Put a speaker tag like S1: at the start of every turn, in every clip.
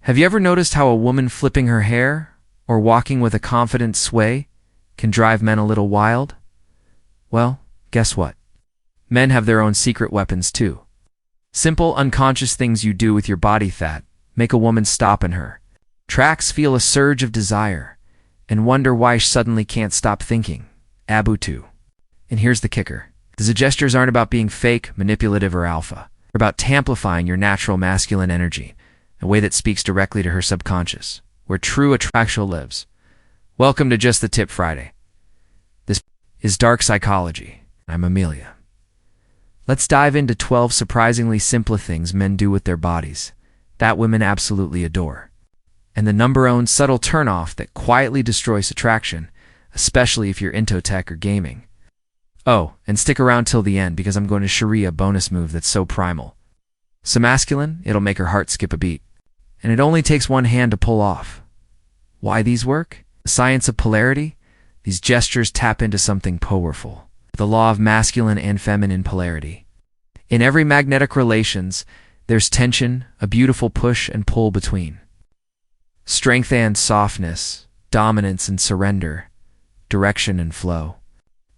S1: Have you ever noticed how a woman flipping her hair or walking with a confident sway can drive men a little wild? Well, guess what? Men have their own secret weapons too. Simple, unconscious things you do with your body fat make a woman stop in her tracks, feel a surge of desire, and wonder why she suddenly can't stop thinking. Abutu. And here's the kicker. The gestures aren't about being fake, manipulative, or alpha. They're about amplifying your natural masculine energy, a way that speaks directly to her subconscious, where true attraction lives. Welcome to Just the Tip Friday. This is Dark Psychology. I'm Amelia. Let's dive into 12 surprisingly simple things men do with their bodies that women absolutely adore, and the #1 subtle turnoff that quietly destroys attraction, especially if you're into tech or gaming. Oh, and stick around till the end because I'm going to Sharia a bonus move that's so primal. So masculine, it'll make her heart skip a beat. And it only takes one hand to pull off. Why these work? The science of polarity? These gestures tap into something powerful. The law of masculine and feminine polarity. In every magnetic relations, there's tension, a beautiful push and pull between. Strength and softness, dominance and surrender, direction and flow.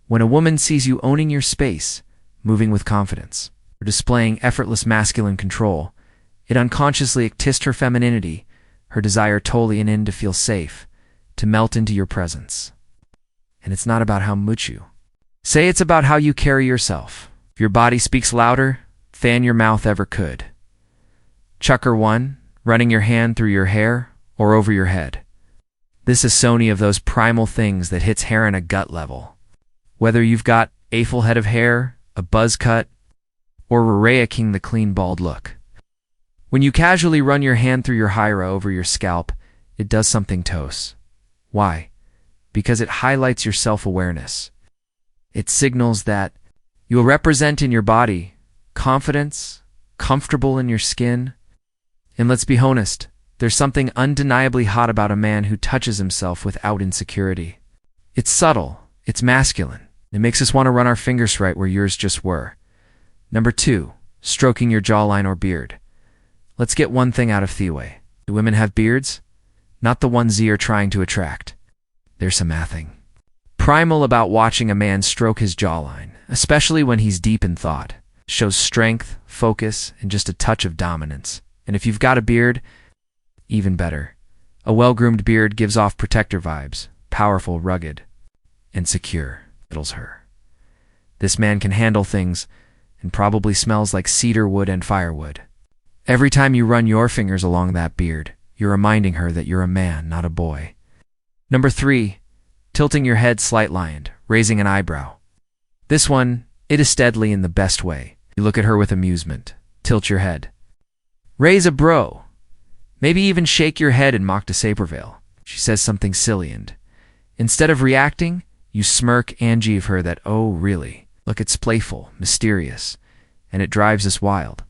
S1: When a woman sees you owning your space, moving with confidence, or displaying effortless masculine control, it unconsciously actists her femininity, her desire totally in to feel safe, to melt into your presence. And it's not about how much you say, it's about how you carry yourself. If your body speaks louder than your mouth ever could. Chucker 1, running your hand through your hair or over your head. This is Sony of those primal things that hits hair on a gut level. Whether you've got a full head of hair, a buzz cut, or raking the clean bald look. When you casually run your hand through your hyra over your scalp, it does something toast. Why? Because it highlights your self-awareness. It signals that you'll represent in your body confidence, comfortable in your skin. And let's be honest, there's something undeniably hot about a man who touches himself without insecurity. It's subtle, it's masculine. It makes us want to run our fingers right where yours just were. #2, stroking your jawline or beard. Let's get one thing out of the way. Do women have beards? Not the ones you're trying to attract. There's something primal about watching a man stroke his jawline, especially when he's deep in thought. Shows strength, focus, and just a touch of dominance. And if you've got a beard, even better. A well-groomed beard gives off protector vibes, powerful, rugged, and secure. Settles her. This man can handle things and probably smells like cedar wood and firewood. Every time you run your fingers along that beard, you're reminding her that you're a man, not a boy. #3, tilting your head slight-lined, raising an eyebrow. This one, it is steadily in the best way. You look at her with amusement. Tilt your head. Raise a brow. Maybe even shake your head in mock to Sabervale. She says something silly and, instead of reacting, you smirk and jeeve her that, oh, really? Look, it's playful, mysterious, and it drives us wild.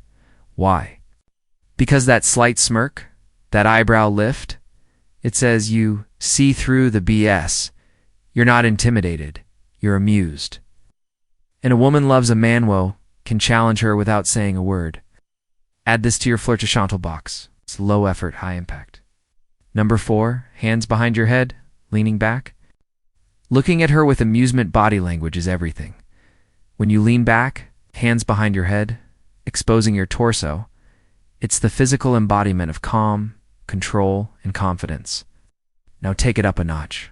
S1: Why? Because that slight smirk, that eyebrow lift, it says you see through the BS. You're not intimidated. You're amused. And a woman loves a man who can challenge her without saying a word. Add this to your flirtation box. It's low effort, high impact. #4, hands behind your head, leaning back. Looking at her with amusement body language is everything. When you lean back, hands behind your head, exposing your torso, it's the physical embodiment of calm, control, and confidence. Now take it up a notch.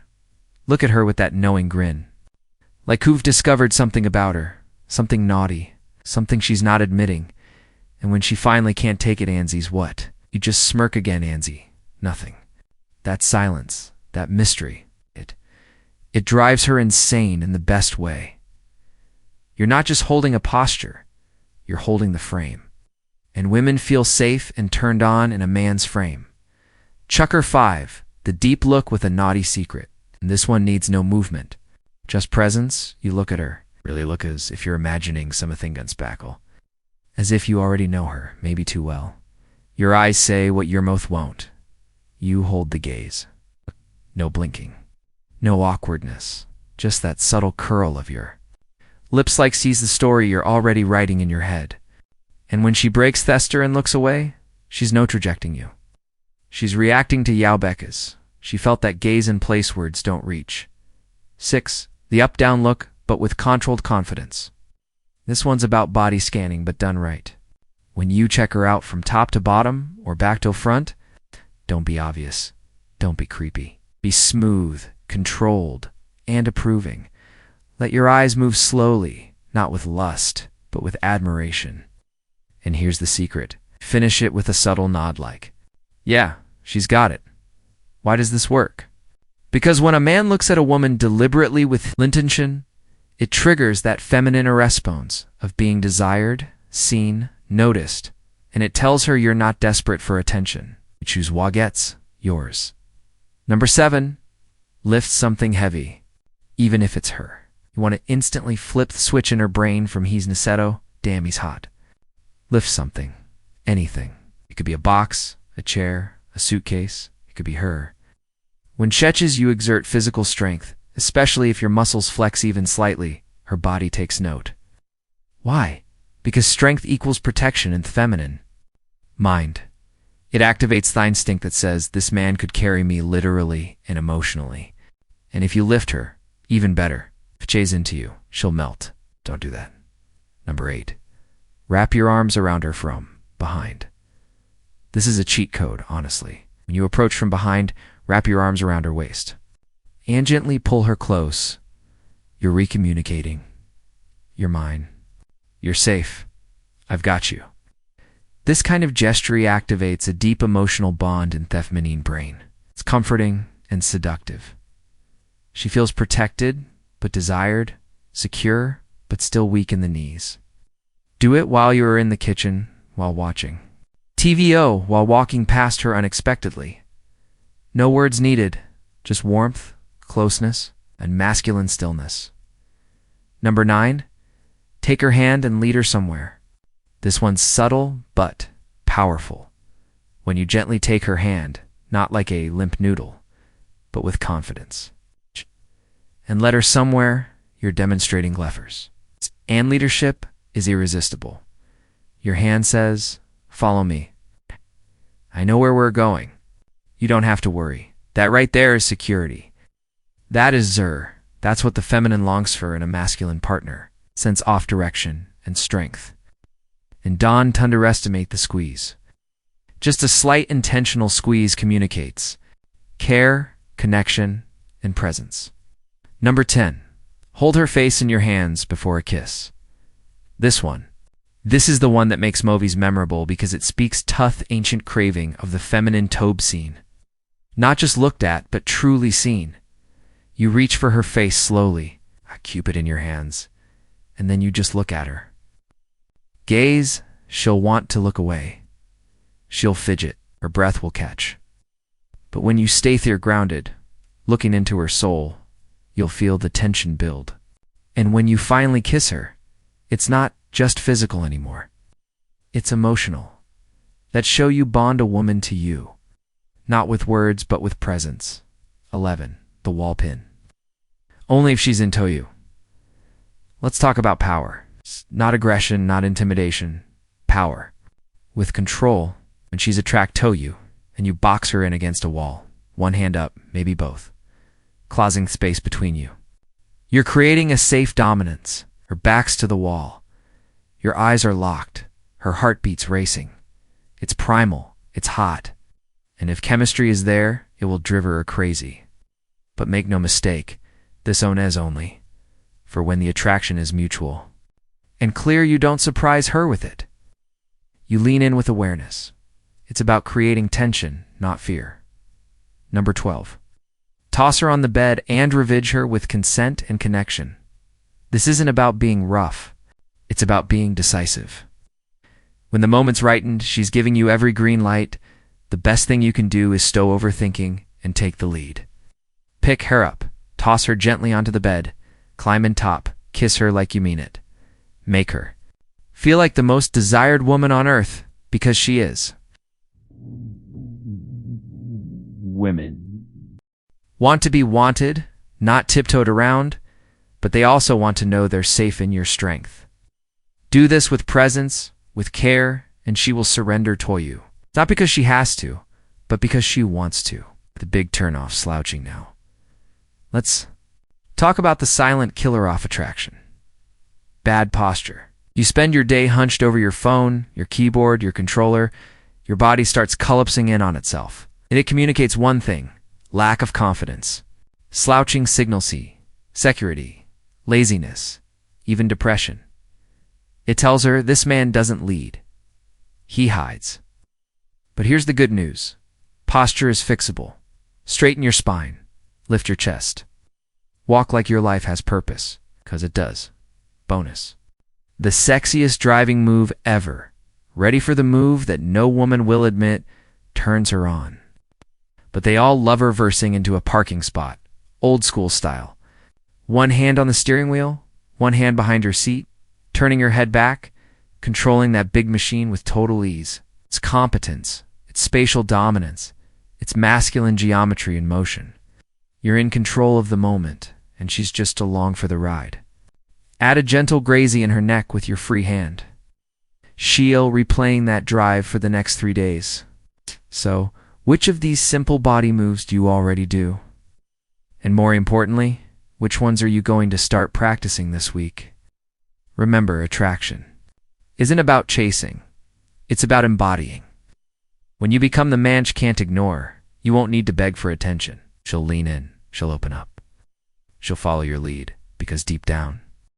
S1: Look at her with that knowing grin. Like you've discovered something about her, something naughty, something she's not admitting. And when she finally can't take it, Anzie's what? You just smirk again, Anzie. Nothing. That silence, that mystery, it drives her insane in the best way. You're not just holding a posture, you're holding the frame. And women feel safe and turned on in a man's frame. Chucker 5, the deep look with a naughty secret. And this one needs no movement. Just presence, you look at her. Really look as if you're imagining something gun spackle. As if you already know her, maybe too well. Your eyes say what your mouth won't. You hold the gaze. No blinking. No awkwardness. Just that subtle curl of your lips like sees the story you're already writing in your head. And when she breaks Thester and looks away, she's no trajecting you. She's reacting to Yaubekas. She felt that gaze and place words don't reach. 6. The up-down look, but with controlled confidence. This one's about body scanning, but done right. When you check her out from top to bottom or back to front, don't be obvious. Don't be creepy. Be smooth, controlled, and approving. Let your eyes move slowly, not with lust, but with admiration. And here's the secret. Finish it with a subtle nod like, "Yeah, she's got it." Why does this work? Because when a man looks at a woman deliberately with intention, it triggers that feminine response of being desired, seen, noticed, and it tells her you're not desperate for attention. You choose Waget's, yours. Number 7, lift something heavy, even if it's her. You want to instantly flip the switch in her brain from he's Niceto, damn he's hot. Lift something, anything. It could be a box, a chair, a suitcase. It could be her. When Cheches you exert physical strength, especially if your muscles flex even slightly, her body takes note. Why? Because strength equals protection in the feminine. Mind. It activates the instinct that says, this man could carry me literally and emotionally. And if you lift her, even better. If Che's into you, she'll melt. Don't do that. Number 8. Wrap your arms around her from behind. This is a cheat code, honestly. When you approach from behind, wrap your arms around her waist. And gently pull her close. You're recommunicating. You're mine. You're safe. I've got you. This kind of gesture activates a deep emotional bond in the feminine brain. It's comforting and seductive. She feels protected, but desired, secure, but still weak in the knees. Do it while you are in the kitchen, while watching. TVO while walking past her unexpectedly. No words needed, just warmth, closeness, and masculine stillness. Number 9, take her hand and lead her somewhere. This one's subtle but powerful. When you gently take her hand, not like a limp noodle, but with confidence. And let her somewhere, you're demonstrating levers. And leadership is irresistible. Your hand says, follow me. I know where we're going. You don't have to worry. That right there is security. That is Zur. That's what the feminine longs for in a masculine partner. Sense off direction and strength. And don't underestimate the squeeze. Just a slight intentional squeeze communicates care, connection, and presence. Number 10. Hold her face in your hands before a kiss. This is the one that makes movies memorable because it speaks tough ancient craving of the feminine tobe scene. Not just looked at, but truly seen. You reach for her face slowly, a cupid in your hands, and then you just look at her. Gaze, she'll want to look away. She'll fidget, her breath will catch. But when you stay there grounded, looking into her soul, you'll feel the tension build. And when you finally kiss her, it's not just physical anymore. It's emotional. That show you bond a woman to you. Not with words, but with presence. 11. The wall pin. Only if she's into you. Let's talk about power. Not aggression, not intimidation. Power. With control, when she's attracted to you, and you box her in against a wall. One hand up, maybe both. Closing space between you. You're creating a safe dominance. Her back's to the wall. Your eyes are locked. Her heartbeat's racing. It's primal. It's hot. And if chemistry is there, it will drive her crazy. But make no mistake, this is only for when the attraction is mutual. And clear, you don't surprise her with it. You lean in with awareness. It's about creating tension, not fear. Number 12. Toss her on the bed and ravage her with consent and connection. This isn't about being rough. It's about being decisive. When the moment's rightened, she's giving you every green light. The best thing you can do is stow overthinking and take the lead. Pick her up, toss her gently onto the bed, climb in top, kiss her like you mean it. Make her feel like the most desired woman on earth, because she is.
S2: Women
S1: Want to be wanted, not tiptoed around, but they also want to know they're safe in your strength. Do this with presence, with care, and she will surrender to you. Not because she has to, but because she wants to. The big turnoff slouching now. Let's talk about the silent killer-off attraction. Bad posture. You spend your day hunched over your phone, your keyboard, your controller. Your body starts collapsing in on itself. And it communicates one thing: lack of confidence. Slouching signals security, laziness, even depression. It tells her this man doesn't lead. He hides. But here's the good news. Posture is fixable. Straighten your spine. Lift your chest. Walk like your life has purpose, because it does. Bonus. The sexiest driving move ever. Ready for the move that no woman will admit turns her on. But they all love reversing into a parking spot, old school style. One hand on the steering wheel, one hand behind your seat, turning your head back, controlling that big machine with total ease. It's competence. It's spatial dominance. It's masculine geometry in motion. You're in control of the moment, and she's just along for the ride. Add a gentle grazie in her neck with your free hand. She'll replaying that drive for the next 3 days. So, which of these simple body moves do you already do? And more importantly, which ones are you going to start practicing this week? Remember, attraction isn't about chasing. It's about embodying. When you become the man she can't ignore, you won't need to beg for attention. She'll lean in. She'll open up. She'll follow your lead, because deep down,